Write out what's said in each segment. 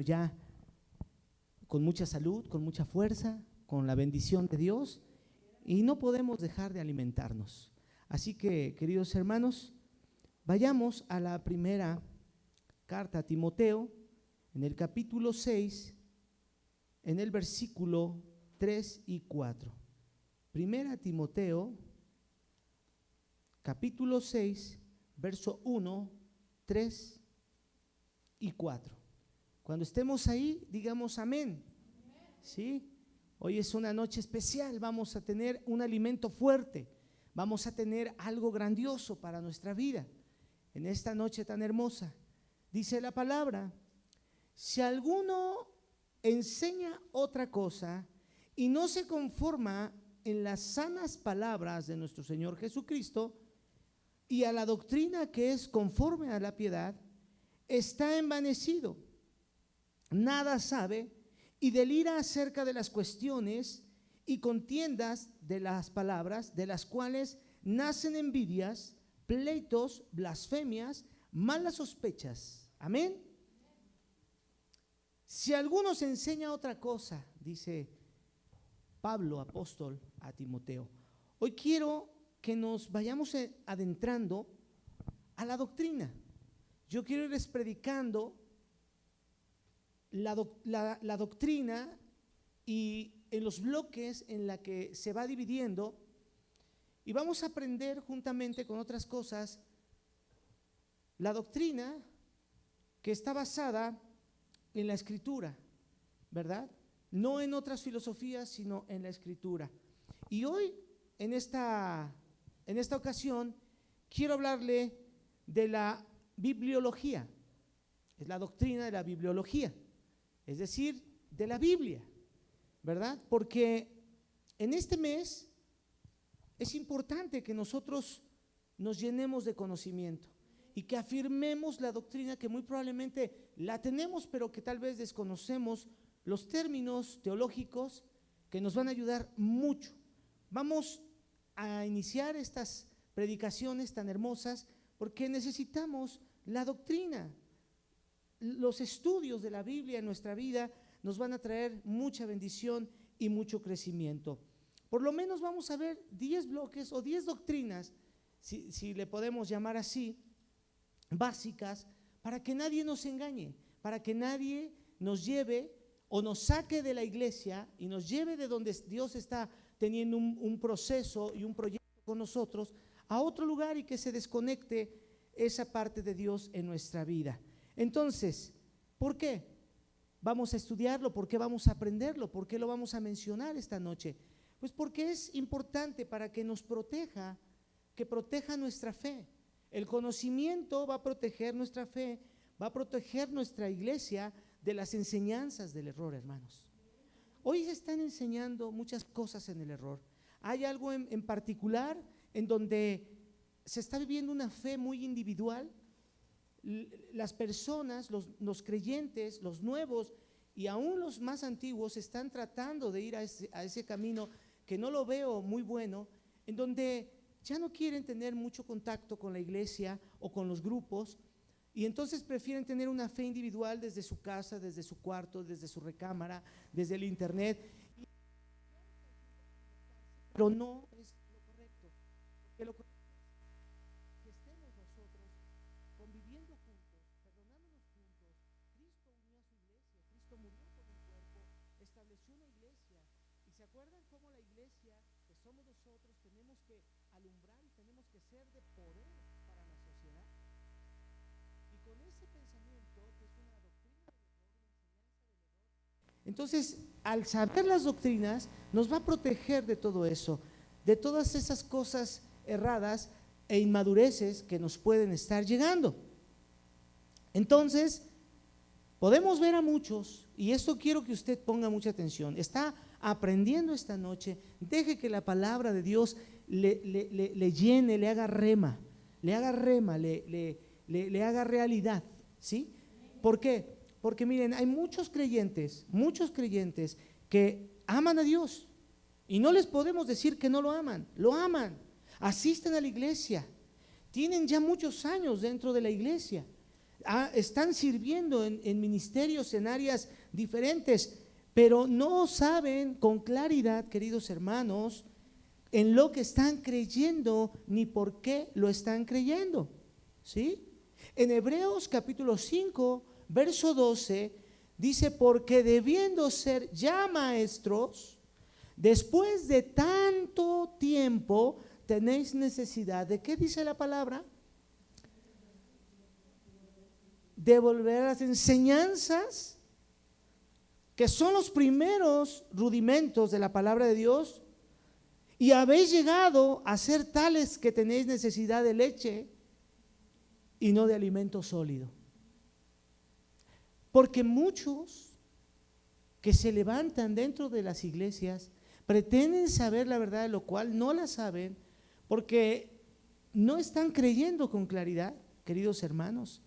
ya con mucha salud, con mucha fuerza, con la bendición de Dios, y no podemos dejar de alimentarnos. Así que, queridos hermanos, vayamos a la primera carta a Timoteo, en el capítulo 6, en el versículo 3 y 4. Primera Timoteo, capítulo 6, verso 1, 3 y 4. Cuando estemos ahí, digamos amén. ¿Sí? Hoy es una noche especial, vamos a tener un alimento fuerte, vamos a tener algo grandioso para nuestra vida. En esta noche tan hermosa, dice la palabra: si alguno enseña otra cosa y no se conforma en las sanas palabras de nuestro Señor Jesucristo y a la doctrina que es conforme a la piedad, está envanecido, nada sabe y delira acerca de las cuestiones y contiendas de las palabras, de las cuales nacen envidias, pleitos, blasfemias, malas sospechas. Amén. Si alguno se enseña otra cosa, dice Pablo, apóstol, a Timoteo. Hoy quiero que nos vayamos adentrando a la doctrina. Yo quiero irles predicando la doctrina, y en los bloques en la que se va dividiendo, y vamos a aprender juntamente con otras cosas la doctrina que está basada en la Escritura, ¿verdad? No en otras filosofías, sino en la Escritura. Y hoy, en esta ocasión, quiero hablarle de la bibliología. Es la doctrina de la bibliología, es decir, de la Biblia, ¿verdad? Porque en este mes es importante que nosotros nos llenemos de conocimiento y que afirmemos la doctrina que muy probablemente la tenemos, pero que tal vez desconocemos los términos teológicos que nos van a ayudar mucho. Vamos a iniciar estas predicaciones tan hermosas porque necesitamos la doctrina. Los estudios de la Biblia en nuestra vida nos van a traer mucha bendición y mucho crecimiento. Por lo menos vamos a ver 10 bloques o 10 doctrinas, si le podemos llamar así, básicas, para que nadie nos engañe, para que nadie nos lleve o nos saque de la iglesia y nos lleve de donde Dios está teniendo un proceso y un proyecto con nosotros a otro lugar y que se desconecte esa parte de Dios en nuestra vida. Entonces, ¿por qué vamos a estudiarlo? ¿Por qué vamos a aprenderlo? ¿Por qué lo vamos a mencionar esta noche? Pues porque es importante para que nos proteja, que proteja nuestra fe. El conocimiento va a proteger nuestra fe, va a proteger nuestra iglesia de las enseñanzas del error, hermanos. Hoy se están enseñando muchas cosas en el error. Hay algo en particular en donde se está viviendo una fe muy individual. Las personas, los creyentes, los nuevos y aún los más antiguos están tratando de ir a ese camino que no lo veo muy bueno, en donde ya no quieren tener mucho contacto con la iglesia o con los grupos, y entonces prefieren tener una fe individual desde su casa, desde su cuarto, desde su recámara, desde el internet, pero no es lo correcto, porque lo correcto es que estemos nosotros conviviendo juntos, perdonándonos juntos. Cristo unió a su iglesia, Cristo murió por un cuerpo, estableció una iglesia, y ¿se acuerdan cómo la iglesia que somos nosotros tenemos que alumbrar y tenemos que ser de poder para la sociedad? Y con ese pensamiento, que es una doctrina del error, una enseñanza del error, entonces al saber las doctrinas nos va a proteger de todo eso, de todas esas cosas erradas e inmadureces que nos pueden estar llegando. Entonces podemos ver a muchos, y esto quiero que usted ponga mucha atención, está aprendiendo esta noche, deje que la palabra de Dios le llene, le haga rema, le haga realidad, ¿sí? ¿Por qué? Porque miren, hay muchos creyentes que aman a Dios y no les podemos decir que no lo aman, asisten a la iglesia, tienen ya muchos años dentro de la iglesia, están sirviendo en ministerios, en áreas diferentes, pero no saben con claridad, queridos hermanos, en lo que están creyendo ni por qué lo están creyendo, ¿sí? En Hebreos capítulo 5, verso 12, dice: porque debiendo ser ya maestros, después de tanto tiempo, tenéis necesidad de, ¿qué dice la palabra? De volver a las enseñanzas, que son los primeros rudimentos de la palabra de Dios, y habéis llegado a ser tales que tenéis necesidad de leche y no de alimento sólido. Porque muchos que se levantan dentro de las iglesias pretenden saber la verdad, de lo cual no la saben, porque no están creyendo con claridad, queridos hermanos,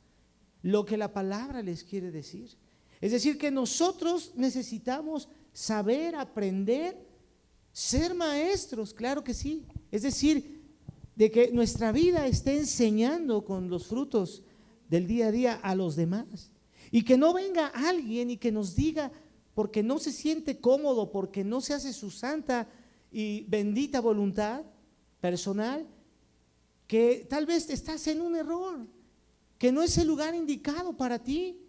lo que la palabra les quiere decir. Es decir, que nosotros necesitamos saber, aprender, ser maestros, claro que sí. Es decir, de que nuestra vida esté enseñando con los frutos del día a día a los demás. Y que no venga alguien y que nos diga, porque no se siente cómodo, porque no se hace su santa y bendita voluntad personal, que tal vez estás en un error, que no es el lugar indicado para ti,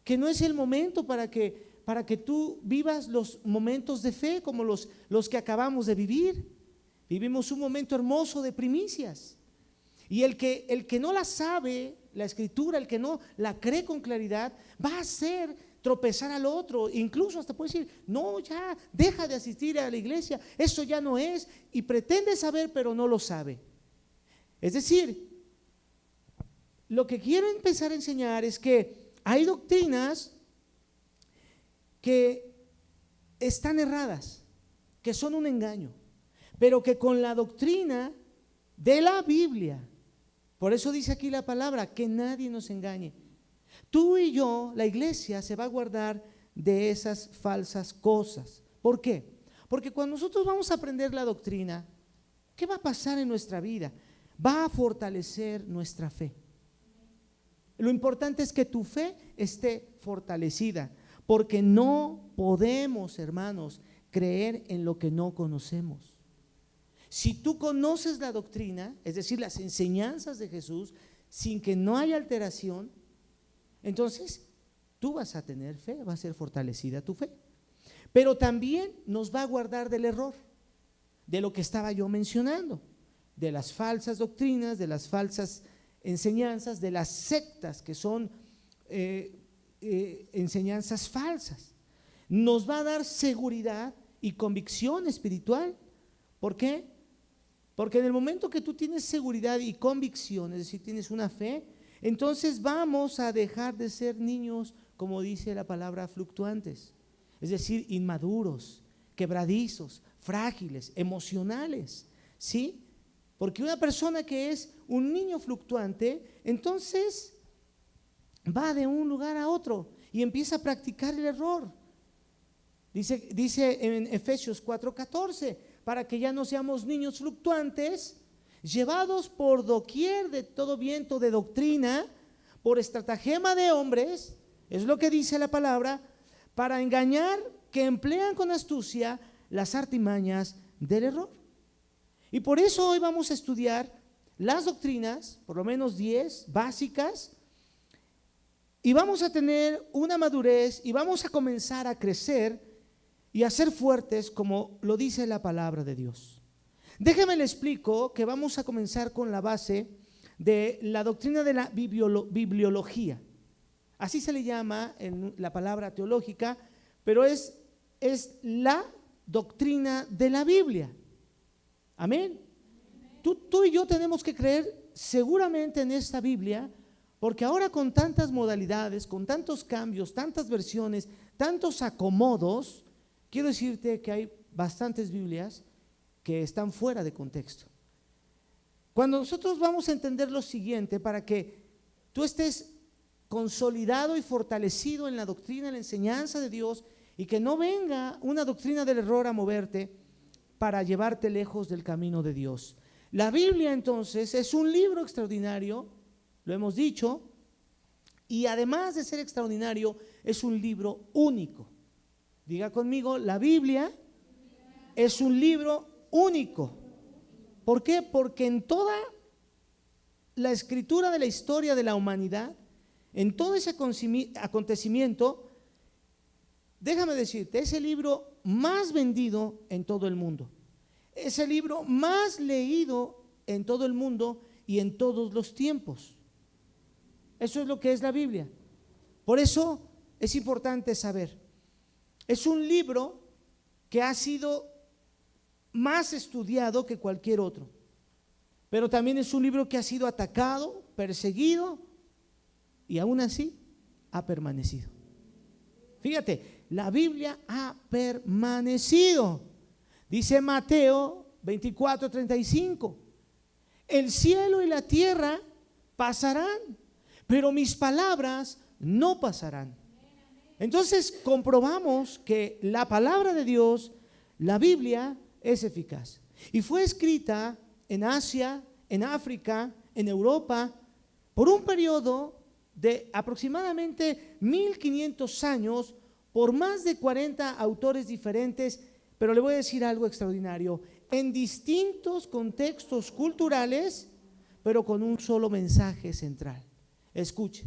que no es el momento para que tú vivas los momentos de fe como los que acabamos de vivir. Vivimos un momento hermoso de primicias, y el que no la sabe, la escritura, el que no la cree con claridad, va a hacer tropezar al otro. Incluso hasta puede decir: no, ya deja de asistir a la iglesia, eso ya no es, y pretende saber pero no lo sabe. Es decir, lo que quiero empezar a enseñar es que hay doctrinas que están erradas, que son un engaño, pero que con la doctrina de la Biblia, por eso dice aquí la palabra, que nadie nos engañe. Tú y yo, la iglesia, se va a guardar de esas falsas cosas. ¿Por qué? Porque cuando nosotros vamos a aprender la doctrina, ¿qué va a pasar en nuestra vida? Va a fortalecer nuestra fe. Lo importante es que tu fe esté fortalecida, porque no podemos, hermanos, creer en lo que no conocemos. Si tú conoces la doctrina, es decir, las enseñanzas de Jesús, sin que no haya alteración, entonces tú vas a tener fe, va a ser fortalecida tu fe. Pero también nos va a guardar del error, de lo que estaba yo mencionando, de las falsas doctrinas, de las falsas enseñanzas, de las sectas que son enseñanzas falsas. Nos va a dar seguridad y convicción espiritual. ¿Por qué? Porque en el momento que tú tienes seguridad y convicción, es decir, tienes una fe, entonces vamos a dejar de ser niños, como dice la palabra, fluctuantes, es decir, inmaduros, quebradizos, frágiles, emocionales, ¿sí? Porque una persona que es un niño fluctuante, entonces va de un lugar a otro y empieza a practicar el error. Dice en Efesios 4:14, para que ya no seamos niños fluctuantes, llevados por doquier de todo viento de doctrina, por estratagema de hombres, es lo que dice la palabra, para engañar, que emplean con astucia las artimañas del error. Y por eso hoy vamos a estudiar las doctrinas, por lo menos 10 básicas, y vamos a tener una madurez y vamos a comenzar a crecer y a ser fuertes como lo dice la palabra de Dios. Déjeme le explico que vamos a comenzar con la base de la doctrina de la bibliología. Así se le llama en la palabra teológica, pero es la doctrina de la Biblia. Amén. Tú y yo tenemos que creer seguramente en esta Biblia, porque ahora con tantas modalidades, con tantos cambios, tantas versiones, tantos acomodos, quiero decirte que hay bastantes Biblias que están fuera de contexto. Cuando nosotros vamos a entender lo siguiente, para que tú estés consolidado y fortalecido en la doctrina, en la enseñanza de Dios, y que no venga una doctrina del error a moverte para llevarte lejos del camino de Dios. La Biblia entonces es un libro extraordinario, lo hemos dicho, Y además de ser extraordinario, es un libro único. Diga conmigo, la Biblia es un libro único. ¿Por qué? Porque en toda la escritura de la historia de la humanidad, en todo ese acontecimiento, déjame decirte, es el libro más vendido en todo el mundo. Es el libro más leído en todo el mundo y en todos los tiempos. Eso es lo que es la Biblia. Por eso es importante saber. Es un libro que ha sido más estudiado que cualquier otro. Pero también es un libro que ha sido atacado, perseguido y aún así ha permanecido. Fíjate, la Biblia ha permanecido. Dice Mateo 24:35, el cielo y la tierra pasarán, pero mis palabras no pasarán. Entonces comprobamos que la palabra de Dios, la Biblia, es eficaz. Y fue escrita en Asia, en África, en Europa, por un periodo de aproximadamente 1500 años, por más de 40 autores diferentes. Pero le voy a decir algo extraordinario, en distintos contextos culturales, pero con un solo mensaje central. Escuche,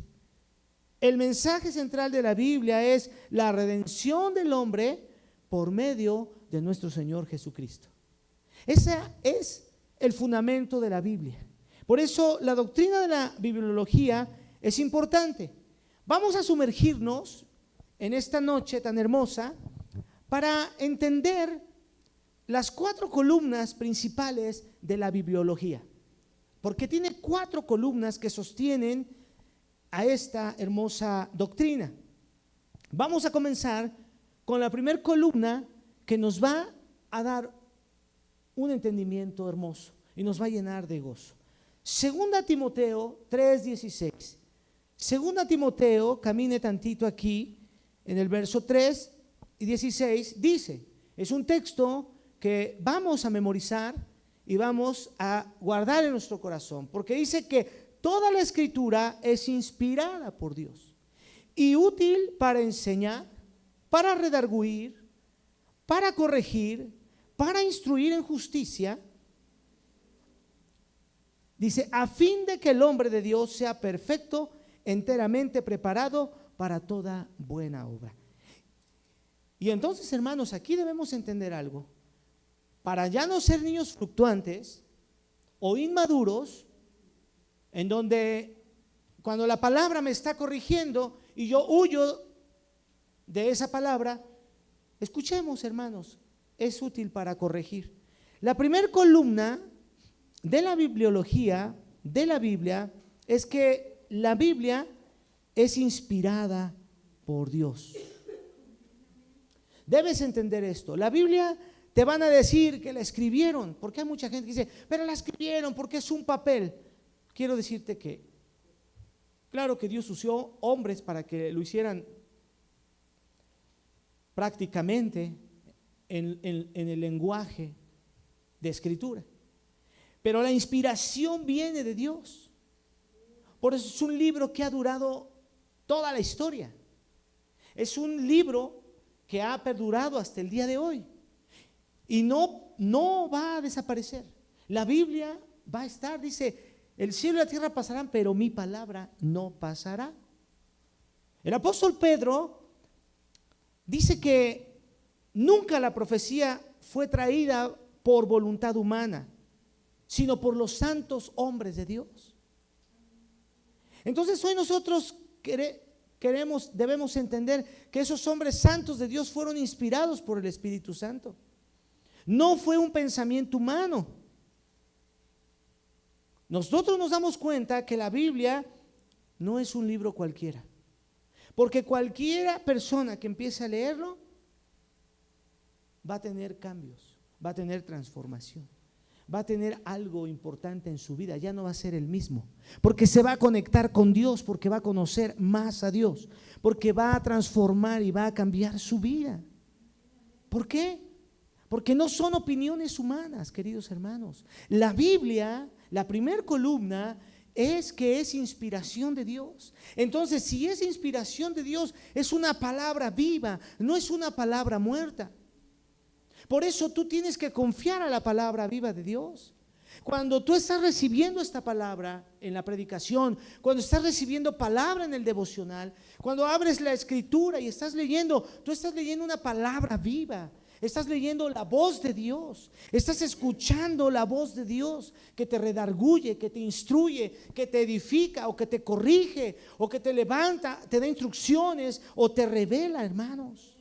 el mensaje central de la Biblia es la redención del hombre por medio de nuestro Señor Jesucristo. Ese es el fundamento de la Biblia. Por eso la doctrina de la bibliología es importante. Vamos a sumergirnos en esta noche tan hermosa para entender las 4 columnas principales de la bibliología, porque tiene 4 columnas que sostienen a esta hermosa doctrina. Vamos a comenzar con la primera columna que nos va a dar un entendimiento hermoso y nos va a llenar de gozo. Segunda Timoteo 3:16. Segunda Timoteo, camine tantito aquí, en el verso 3 y 16, dice, es un texto que vamos a memorizar y vamos a guardar en nuestro corazón, porque dice que toda la escritura es inspirada por Dios y útil para enseñar, para redarguir, para corregir, para instruir en justicia. Dice, a fin de que el hombre de Dios sea perfecto, enteramente preparado para toda buena obra. Y entonces, hermanos, aquí debemos entender algo. Para ya no ser niños fluctuantes o inmaduros, en donde cuando la palabra me está corrigiendo y yo huyo de esa palabra, escuchemos, hermanos, es útil para corregir. La primera columna de la bibliología de la Biblia es que la Biblia es inspirada por Dios. Debes entender esto. La Biblia te van a decir que la escribieron, porque hay mucha gente que dice, pero la escribieron porque es un papel. Quiero decirte que, claro que Dios usó hombres para que lo hicieran prácticamente en el lenguaje de escritura. Pero la inspiración viene de Dios. Por eso es un libro que ha durado toda la historia. Es un libro que ha perdurado hasta el día de hoy. Y no va a desaparecer. La Biblia va a estar, dice, el cielo y la tierra pasarán, pero mi palabra no pasará. El apóstol Pedro dice que nunca la profecía fue traída por voluntad humana, sino por los santos hombres de Dios. Entonces hoy nosotros debemos entender que esos hombres santos de Dios fueron inspirados por el Espíritu Santo. No fue un pensamiento humano. Nosotros nos damos cuenta que la Biblia no es un libro cualquiera, porque cualquiera persona que empiece a leerlo va a tener cambios, va a tener transformación, va a tener algo importante en su vida. Ya no va a ser el mismo, porque se va a conectar con Dios, porque va a conocer más a Dios, porque va a transformar y va a cambiar su vida. ¿Por qué? Porque no son opiniones humanas, queridos hermanos. La Biblia, la primera columna, es que es inspiración de Dios. Entonces, si es inspiración de Dios, es una palabra viva, no es una palabra muerta. Por eso tú tienes que confiar a la palabra viva de Dios. Cuando tú estás recibiendo esta palabra en la predicación, cuando estás recibiendo palabra en el devocional, cuando abres la escritura y estás leyendo, tú estás leyendo una palabra viva. Estás leyendo la voz de Dios, estás escuchando la voz de Dios que te redarguye, que te instruye, que te edifica o que te corrige o que te levanta, te da instrucciones o te revela, hermanos.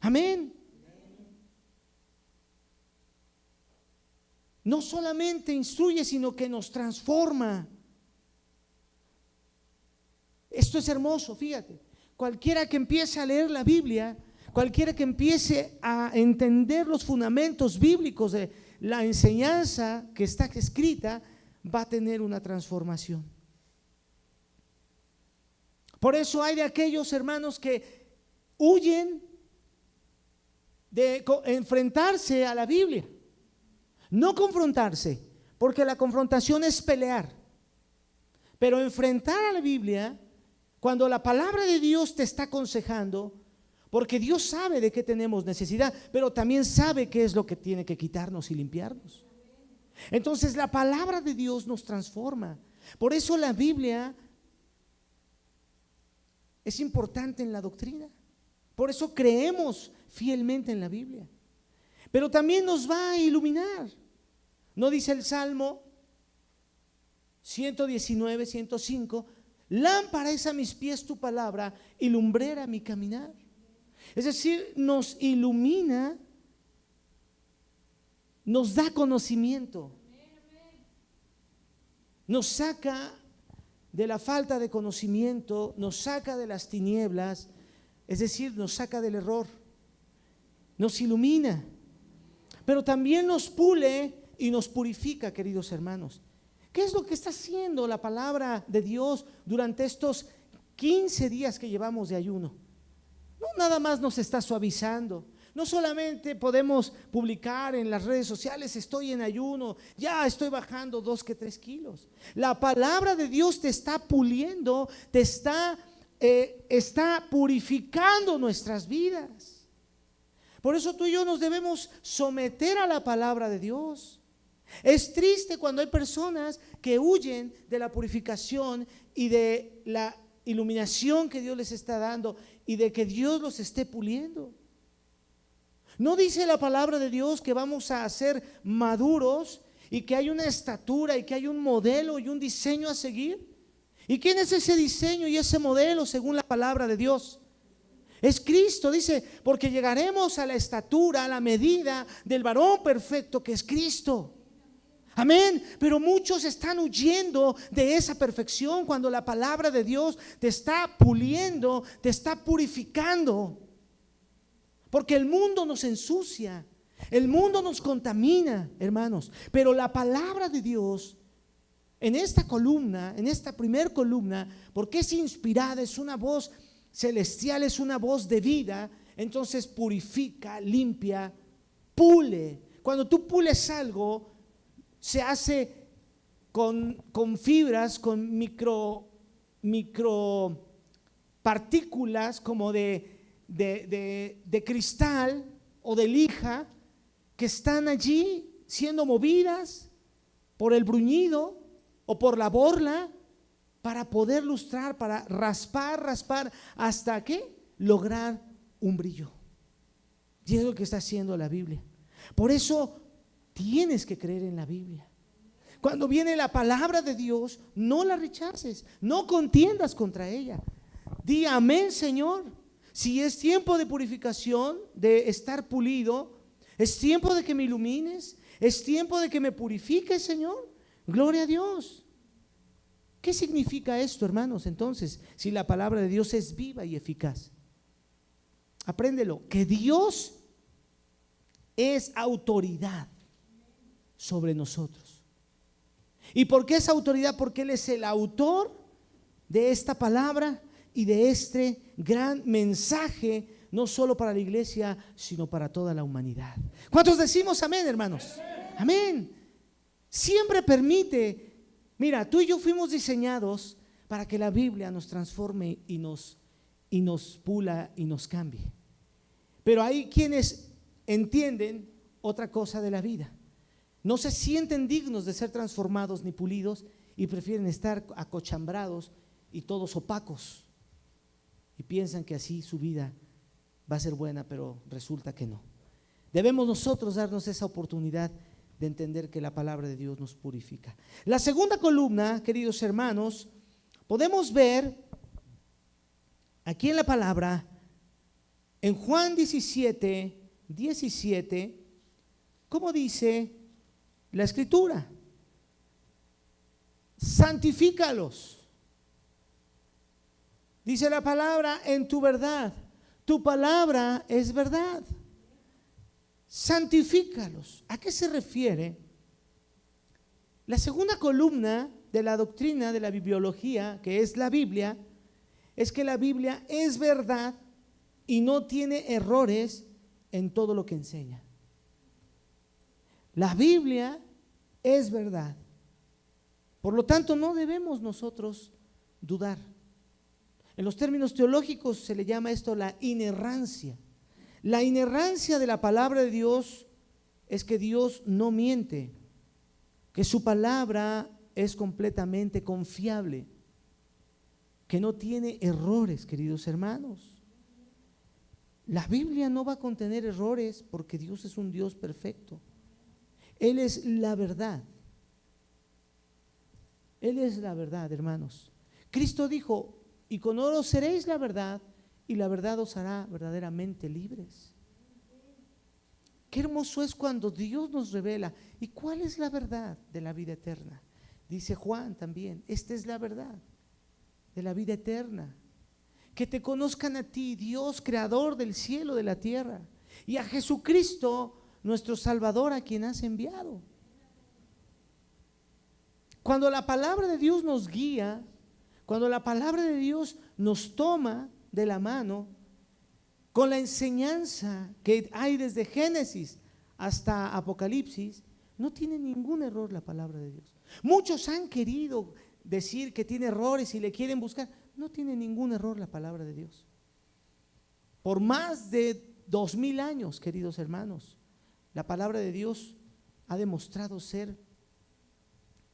Amén. No solamente instruye, sino que nos transforma. Esto es hermoso, fíjate. Cualquiera que empiece a leer la Biblia, cualquiera que empiece a entender los fundamentos bíblicos de la enseñanza que está escrita, va a tener una transformación. Por eso hay de aquellos hermanos que huyen de enfrentarse a la Biblia, no confrontarse, porque la confrontación es pelear, pero enfrentar a la Biblia cuando la palabra de Dios te está aconsejando. Porque Dios sabe de qué tenemos necesidad, pero también sabe qué es lo que tiene que quitarnos y limpiarnos. Entonces la palabra de Dios nos transforma. Por eso la Biblia es importante en la doctrina. Por eso creemos fielmente en la Biblia. Pero también nos va a iluminar. ¿No dice el Salmo 119, 105? Lámpara es a mis pies tu palabra y lumbrera mi caminar. Es decir, nos ilumina, nos da conocimiento, nos saca de la falta de conocimiento, nos saca de las tinieblas, es decir, nos saca del error, nos ilumina, pero también nos pule y nos purifica, queridos hermanos. ¿Qué es lo que está haciendo la palabra de Dios durante estos 15 días que llevamos de ayuno? No nada más nos está suavizando. No solamente podemos publicar en las redes sociales, estoy en ayuno, ya estoy bajando 2 que 3 kilos. La palabra de Dios te está puliendo, te está purificando nuestras vidas. Por eso tú y yo nos debemos someter a la palabra de Dios. Es triste cuando hay personas que huyen de la purificación y de la iluminación que Dios les está dando y de que Dios los esté puliendo. ¿No dice la palabra de Dios que vamos a ser maduros y que hay una estatura y que hay un modelo y un diseño a seguir? ¿Y quién es ese diseño y ese modelo según la palabra de Dios? Es Cristo, dice, porque llegaremos a la estatura, a la medida del varón perfecto que es Cristo. Amén, pero muchos están huyendo de esa perfección cuando la palabra de Dios te está puliendo, te está purificando. Porque el mundo nos ensucia, el mundo nos contamina, hermanos. Pero la palabra de Dios, en esta columna, en esta primer columna, porque es inspirada, es una voz celestial, es una voz de vida, entonces purifica, limpia, pule. Cuando tú pules algo, se hace con fibras, con micropartículas como de cristal o de lija que están allí siendo movidas por el bruñido o por la borla para poder lustrar, para raspar hasta que lograr un brillo. Y es lo que está haciendo la Biblia. Por eso tienes que creer en la Biblia. Cuando viene la palabra de Dios, no la rechaces, no contiendas contra ella. Di amén, Señor. Si es tiempo de purificación, de estar pulido, es tiempo de que me ilumines, es tiempo de que me purifiques, Señor. Gloria a Dios. ¿Qué significa esto, hermanos? Entonces, si la palabra de Dios es viva y eficaz, apréndelo, que Dios es autoridad sobre nosotros. ¿Y por qué es autoridad? Porque Él es el autor de esta palabra y de este gran mensaje, no solo para la iglesia, sino para toda la humanidad. ¿Cuántos decimos amén, hermanos? Amén. Siempre permite Mira, tú y yo fuimos diseñados para que la Biblia nos transforme y nos pula y nos cambie. Pero hay quienes entienden otra cosa de la vida. No se sienten dignos de ser transformados ni pulidos y prefieren estar acochambrados y todos opacos. Y piensan que así su vida va a ser buena, pero resulta que no. Debemos nosotros darnos esa oportunidad de entender que la palabra de Dios nos purifica. La segunda columna, queridos hermanos, podemos ver aquí en la palabra, en Juan 17, ¿cómo dice la Escritura? Santifícalos. Dice la palabra, en tu verdad. Tu palabra es verdad. Santifícalos. ¿A qué se refiere? La segunda columna de la doctrina de la bibliología, que es la Biblia, es que la Biblia es verdad y no tiene errores en todo lo que enseña. La Biblia es verdad. Por lo tanto, no debemos nosotros dudar. En los términos teológicos se le llama esto la inerrancia. La inerrancia de la palabra de Dios es que Dios no miente, que su palabra es completamente confiable, que no tiene errores, queridos hermanos. La Biblia no va a contener errores porque Dios es un Dios perfecto. Él es la verdad. Él es la verdad, hermanos. Cristo dijo, y conoceréis la verdad, y la verdad os hará verdaderamente libres. Qué hermoso es cuando Dios nos revela. ¿Y cuál es la verdad de la vida eterna? Dice Juan también, esta es la verdad de la vida eterna. Que te conozcan a ti, Dios, creador del cielo, de la tierra, y a Jesucristo, nuestro Salvador, a quien has enviado. Cuando la palabra de Dios nos guía, cuando la palabra de Dios nos toma de la mano, con la enseñanza que hay desde Génesis hasta Apocalipsis, no tiene ningún error la palabra de Dios. Muchos han querido decir que tiene errores y le quieren buscar. No tiene ningún error la palabra de Dios. Por más de 2000 años, queridos hermanos, la palabra de Dios ha demostrado ser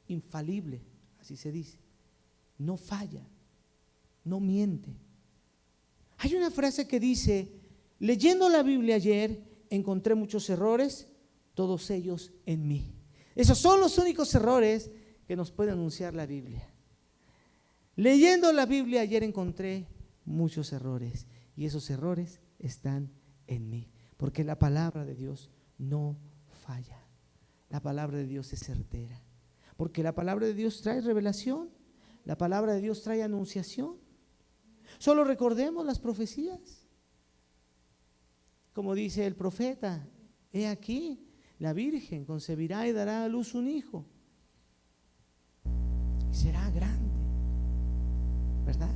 infalible, así se dice. No falla, no miente. Hay una frase que dice, leyendo la Biblia ayer, encontré muchos errores, todos ellos en mí. Esos son los únicos errores que nos puede anunciar la Biblia. Leyendo la Biblia ayer encontré muchos errores y esos errores están en mí, porque la palabra de Dios no falla. La palabra de Dios es certera, porque la palabra de Dios trae revelación, la palabra de Dios trae anunciación. Solo recordemos las profecías. Como dice el profeta, he aquí, la Virgen concebirá y dará a luz un hijo y será grande, ¿verdad?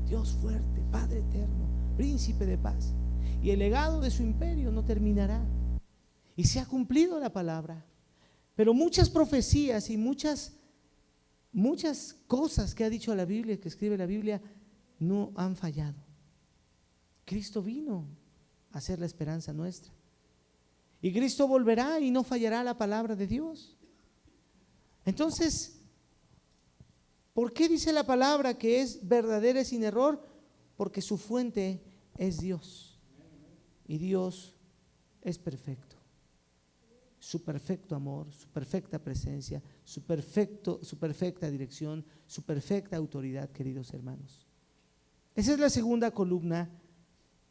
Dios fuerte, Padre eterno, príncipe de paz, y el legado de su imperio no terminará. Y se ha cumplido la palabra. Pero muchas profecías y muchas cosas que ha dicho la Biblia, que escribe la Biblia, no han fallado. Cristo vino a ser la esperanza nuestra. Y Cristo volverá y no fallará la palabra de Dios. Entonces, ¿por qué dice la palabra que es verdadera y sin error? Porque su fuente es Dios. Y Dios es perfecto. Su perfecto amor, su perfecta presencia, su perfecta dirección, su perfecta autoridad, queridos hermanos. Esa es la segunda columna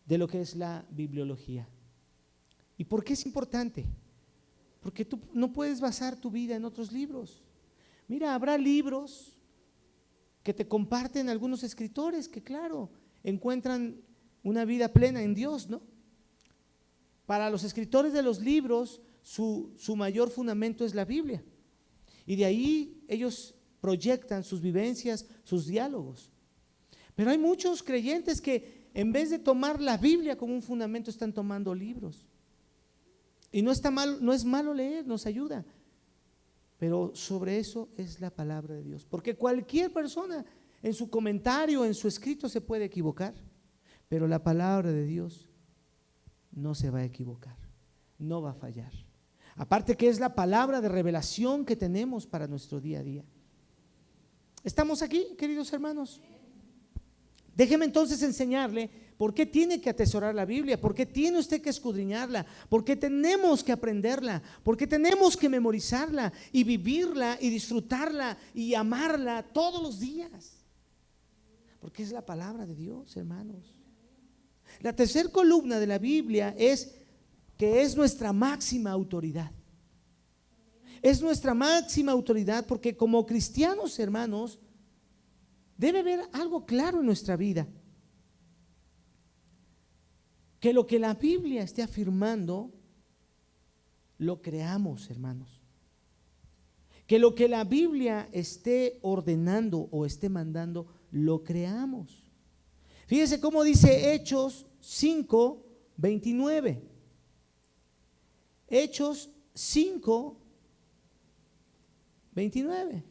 de lo que es la bibliología. ¿Y por qué es importante? Porque tú no puedes basar tu vida en otros libros. Mira, habrá libros que te comparten algunos escritores que, claro, encuentran una vida plena en Dios, ¿no? Para los escritores de los libros, su mayor fundamento es la Biblia. Y de ahí ellos proyectan sus vivencias, sus diálogos. Pero hay muchos creyentes que en vez de tomar la Biblia como un fundamento, están tomando libros. Y no está mal, no es malo leer, nos ayuda. Pero sobre eso es la palabra de Dios. Porque cualquier persona en su comentario, en su escrito se puede equivocar, pero la palabra de Dios no se va a equivocar, no va a fallar. Aparte que es la palabra de revelación que tenemos para nuestro día a día. ¿Estamos aquí, queridos hermanos? Déjeme entonces enseñarle por qué tiene que atesorar la Biblia, por qué tiene usted que escudriñarla, por qué tenemos que aprenderla, por qué tenemos que memorizarla y vivirla y disfrutarla y amarla todos los días. Porque es la palabra de Dios, hermanos. La tercera columna de la Biblia es que es nuestra máxima autoridad. Es nuestra máxima autoridad porque como cristianos, hermanos, debe haber algo claro en nuestra vida. Que lo que la Biblia esté afirmando, lo creamos, hermanos. Que lo que la Biblia esté ordenando o esté mandando, lo creamos. Fíjese cómo dice Hechos 5:29. Hechos 5:29.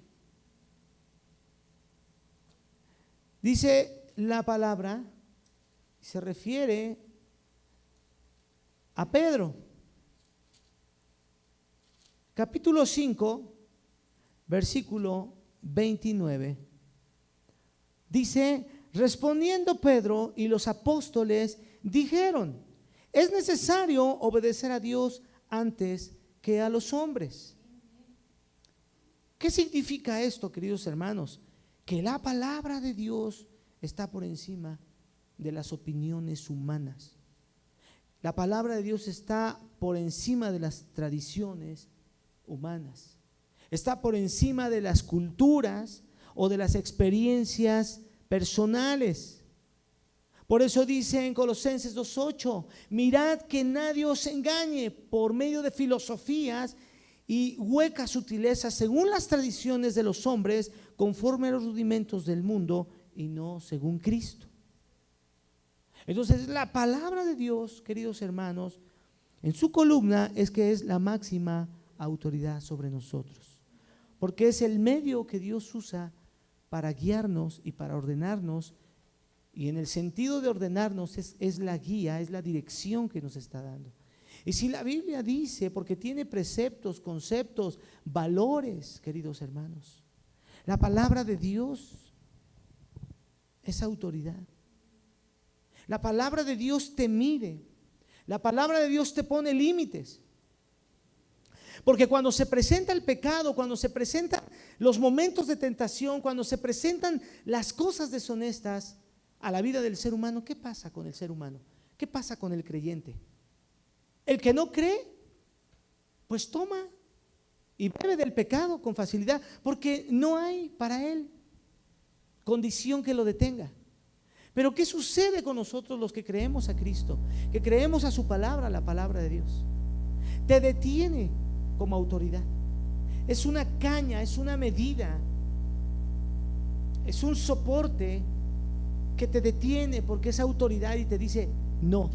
Dice la palabra, se refiere a Pedro. Capítulo 5, versículo 29. Dice: respondiendo Pedro y los apóstoles dijeron: es necesario obedecer a Dios antes que a los hombres. ¿Qué significa esto, queridos hermanos? Que la palabra de Dios está por encima de las opiniones humanas. La palabra de Dios está por encima de las tradiciones humanas. Está por encima de las culturas o de las experiencias personales. Por eso dice en Colosenses 2:8: mirad que nadie os engañe por medio de filosofías y huecas sutilezas según las tradiciones de los hombres, conforme a los rudimentos del mundo y no según Cristo. Entonces la palabra de Dios, queridos hermanos, en su columna es que es la máxima autoridad sobre nosotros, porque es el medio que Dios usa para guiarnos y para ordenarnos, y en el sentido de ordenarnos es la guía, es la dirección que nos está dando. Y si la Biblia dice, porque tiene preceptos, conceptos, valores, queridos hermanos, la palabra de Dios es autoridad. La palabra de Dios te mide. La palabra de Dios te pone límites. Porque cuando se presenta el pecado, cuando se presentan los momentos de tentación, cuando se presentan las cosas deshonestas a la vida del ser humano, ¿qué pasa con el ser humano? ¿Qué pasa con el creyente? El que no cree, pues toma y bebe del pecado con facilidad, porque no hay para él condición que lo detenga. Pero ¿qué sucede con nosotros los que creemos a Cristo? Que creemos a su palabra, la palabra de Dios. Te detiene como autoridad. Es una caña, es una medida, es un soporte que te detiene porque es autoridad y te dice no.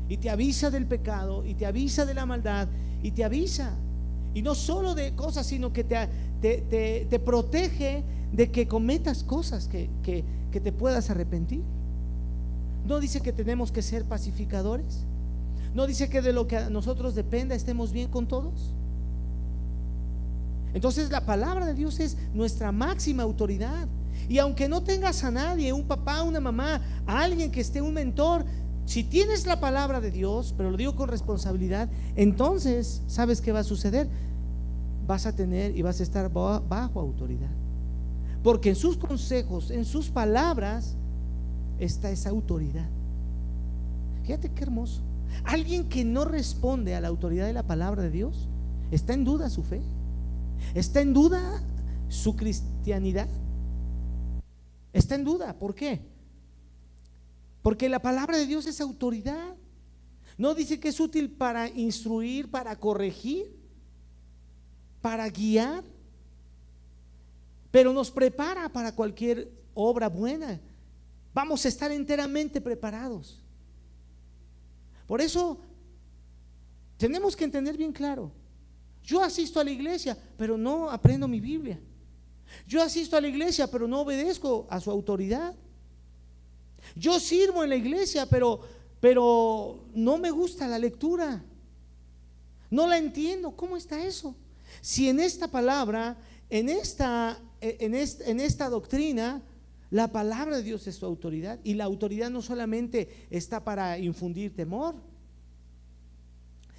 Y te avisa del pecado, y te avisa de la maldad, y te avisa. Y no solo de cosas, sino que te protege de que cometas cosas que te puedas arrepentir. No dice que tenemos que ser pacificadores. No dice que de lo que a nosotros dependa estemos bien con todos. Entonces la palabra de Dios es nuestra máxima autoridad. Y aunque no tengas a nadie, un papá, una mamá, a alguien que esté, un mentor, si tienes la palabra de Dios, pero lo digo con responsabilidad, entonces ¿sabes qué va a suceder? Vas a tener y vas a estar bajo autoridad, porque en sus consejos, en sus palabras está esa autoridad. Fíjate qué hermoso. Alguien que no responde a la autoridad de la palabra de Dios, está en duda su fe, está en duda su cristianidad, está en duda. ¿Por qué? Porque la palabra de Dios es autoridad. No dice que es útil para instruir, para corregir, para guiar, pero nos prepara para cualquier obra buena. Vamos a estar enteramente preparados. Por eso tenemos que entender bien claro, Yo asisto a la iglesia, pero no aprendo mi Biblia. Yo asisto a la iglesia, pero no obedezco a su autoridad. Yo sirvo en la iglesia, pero no me gusta la lectura. No la entiendo. ¿Cómo está eso? Si en esta palabra, en esta doctrina, la palabra de Dios es tu autoridad, y la autoridad no solamente está para infundir temor,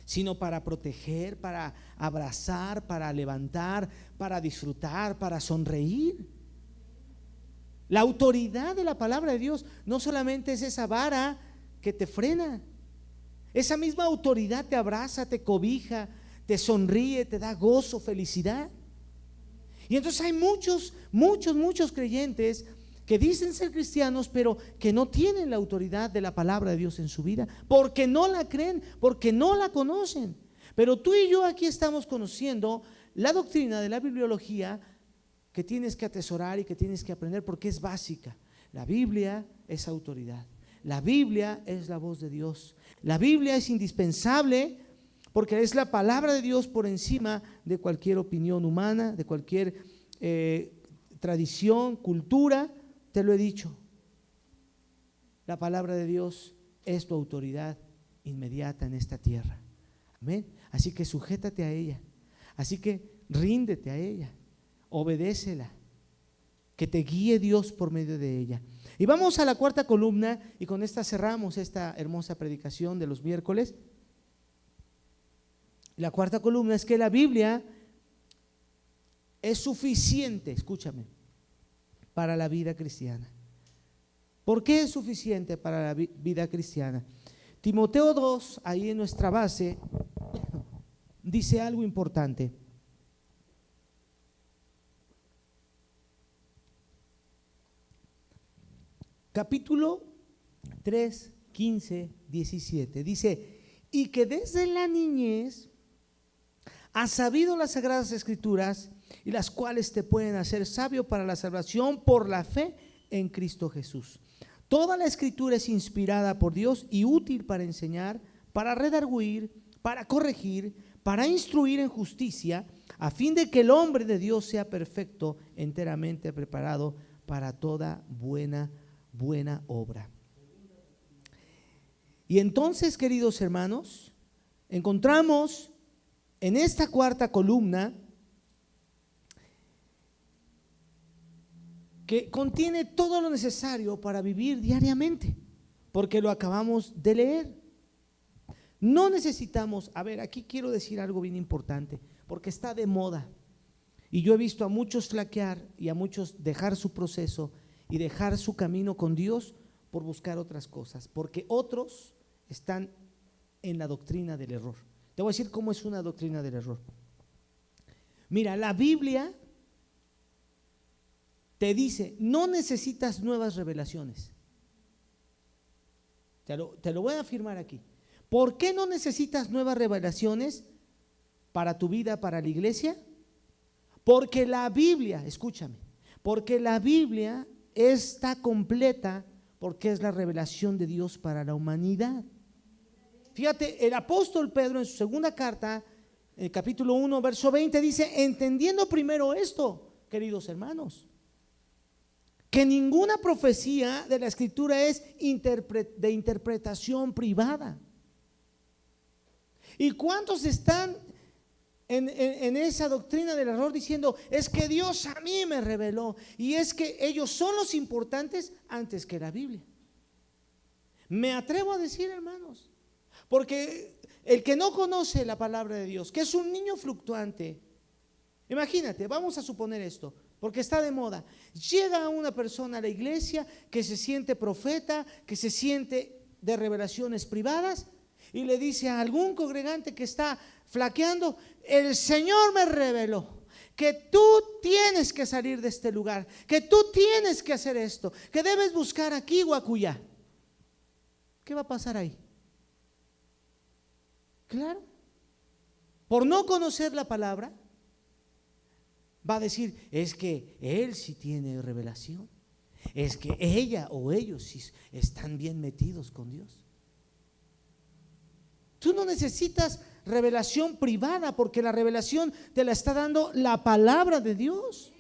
sino para proteger, para abrazar, para levantar, para disfrutar, para sonreír. La autoridad de la palabra de Dios no solamente es esa vara que te frena, esa misma autoridad te abraza, te cobija, te sonríe, te da gozo, felicidad. Y entonces hay muchos creyentes que dicen ser cristianos, pero que no tienen la autoridad de la palabra de Dios en su vida, porque no la creen, porque no la conocen. Pero tú y yo aquí estamos conociendo la doctrina de la bibliología que tienes que atesorar y que tienes que aprender, porque es básica. La Biblia es autoridad, la Biblia es la voz de Dios, la Biblia es indispensable porque es la palabra de Dios por encima de cualquier opinión humana, de cualquier tradición, cultura. Te lo he dicho, la palabra de Dios es tu autoridad inmediata en esta tierra. Amén. Así que sujétate a ella, así que ríndete a ella, obedécela, que te guíe Dios por medio de ella. Y vamos a la cuarta columna, y con esta cerramos esta hermosa predicación de los miércoles. La cuarta columna es que la Biblia es suficiente, escúchame, para la vida cristiana. ¿Por qué es suficiente para la vida cristiana? Timoteo 2, ahí en nuestra base, dice algo importante. Capítulo 3, 15, 17. Dice: y que desde la niñez has sabido las sagradas escrituras, y las cuales te pueden hacer sabio para la salvación por la fe en Cristo Jesús. Toda la escritura es inspirada por Dios y útil para enseñar, para redarguir, para corregir, para instruir en justicia, a fin de que el hombre de Dios sea perfecto, enteramente preparado para toda buena obra. Y entonces, queridos hermanos, encontramos en esta cuarta columna que contiene todo lo necesario para vivir diariamente, porque lo acabamos de leer. No necesitamos, aquí quiero decir algo bien importante, porque está de moda, y yo he visto a muchos flaquear y a muchos dejar su proceso y dejar su camino con Dios por buscar otras cosas, porque otros están en la doctrina del error. Te voy a decir cómo es una doctrina del error. Mira, la Biblia te dice: no necesitas nuevas revelaciones. Te lo voy a afirmar aquí. ¿Por qué no necesitas nuevas revelaciones para tu vida, para la iglesia? Porque la Biblia, escúchame, porque la Biblia está completa, porque es la revelación de Dios para la humanidad. Fíjate, el apóstol Pedro en su segunda carta, en el capítulo 1, verso 20, dice: entendiendo primero esto, queridos hermanos, que ninguna profecía de la Escritura es de interpretación privada. ¿Y cuántos están en esa doctrina del error diciendo: es que Dios a mí me reveló, y es que ellos son los importantes antes que la Biblia? Me atrevo a decir, hermanos, porque el que no conoce la palabra de Dios, que es un niño fluctuante, imagínate, vamos a suponer esto, porque está de moda. Llega una persona a la iglesia que se siente profeta, que se siente de revelaciones privadas, y le dice a algún congregante que está flaqueando: el Señor me reveló que tú tienes que salir de este lugar, que tú tienes que hacer esto, que debes buscar aquí o acullá. ¿Qué va a pasar ahí? Claro, por no conocer la palabra, va a decir: es que él sí tiene revelación, es que ella o ellos sí están bien metidos con Dios. Tú no necesitas revelación privada, porque la revelación te la está dando la palabra de Dios.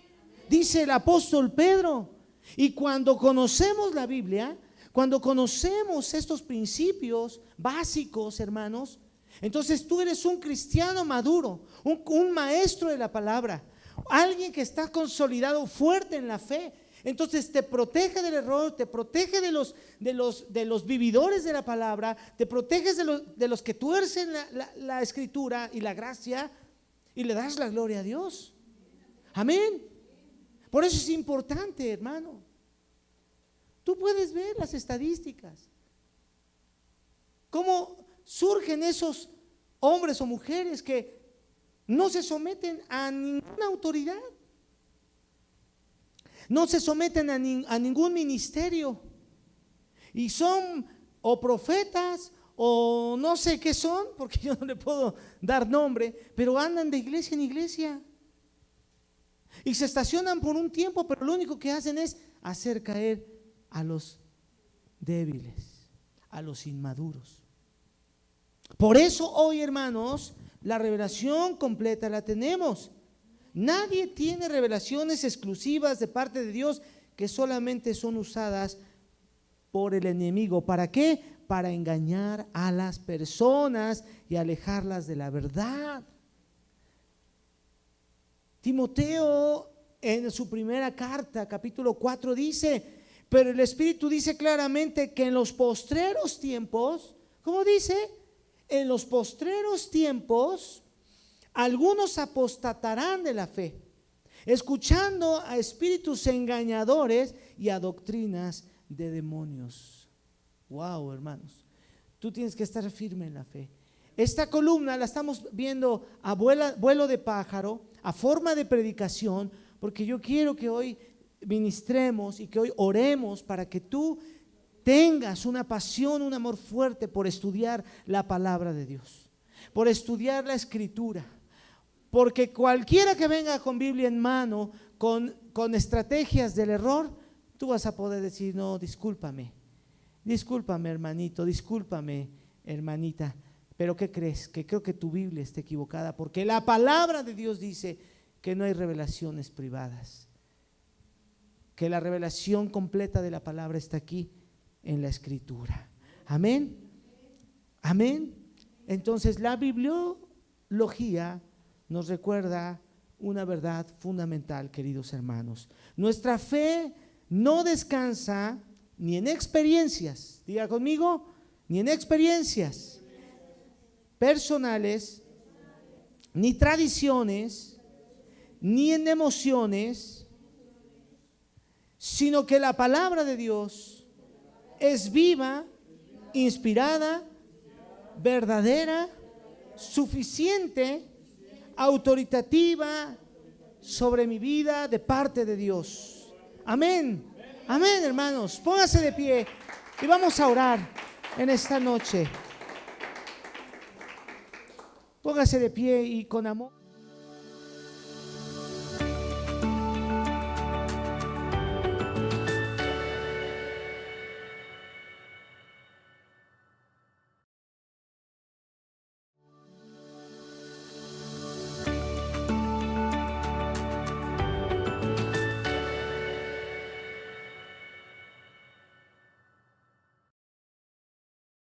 Dice el apóstol Pedro. Y cuando conocemos la Biblia, cuando conocemos estos principios básicos, hermanos, entonces tú eres un cristiano maduro, un maestro de la palabra, alguien que está consolidado fuerte en la fe. Entonces te protege del error, te protege de los vividores de la palabra, te proteges de los que tuercen la escritura y la gracia, y le das la gloria a Dios. Amén. Por eso es importante, hermano. Tú puedes ver las estadísticas, cómo surgen esos hombres o mujeres que no se someten a ninguna autoridad, no se someten a ningún ministerio, y son o profetas o no sé qué son, porque yo no le puedo dar nombre, pero andan de iglesia en iglesia y se estacionan por un tiempo, pero lo único que hacen es hacer caer a los débiles, a los inmaduros. Por eso hoy, hermanos, la revelación completa la tenemos. Nadie tiene revelaciones exclusivas de parte de Dios que solamente son usadas por el enemigo. ¿Para qué? Para engañar a las personas y alejarlas de la verdad. Timoteo en su primera carta, capítulo 4, dice: pero el Espíritu dice claramente que en los postreros tiempos, ¿cómo dice? En los postreros tiempos, algunos apostatarán de la fe, escuchando a espíritus engañadores y a doctrinas de demonios. Wow, hermanos, tú tienes que estar firme en la fe. Esta columna la estamos viendo a vuelo de pájaro, a forma de predicación, porque yo quiero que hoy ministremos y que hoy oremos para que tú tengas una pasión, un amor fuerte por estudiar la palabra de Dios, por estudiar la escritura, porque cualquiera que venga con Biblia en mano, con estrategias del error, tú vas a poder decir: no, discúlpame hermanito, discúlpame hermanita, pero ¿qué crees? Que creo que tu Biblia está equivocada, porque la palabra de Dios dice que no hay revelaciones privadas, que la revelación completa de la palabra está aquí en la escritura. Amén. Amén. Entonces la bibliología nos recuerda una verdad fundamental, queridos hermanos. Nuestra fe no descansa ni en experiencias, diga conmigo, ni en experiencias personales, ni tradiciones, ni en emociones, sino que la palabra de Dios es viva, inspirada, verdadera, suficiente, autoritativa sobre mi vida de parte de Dios. Amén. Amén, hermanos. Póngase de pie y vamos a orar en esta noche. Póngase de pie y con amor.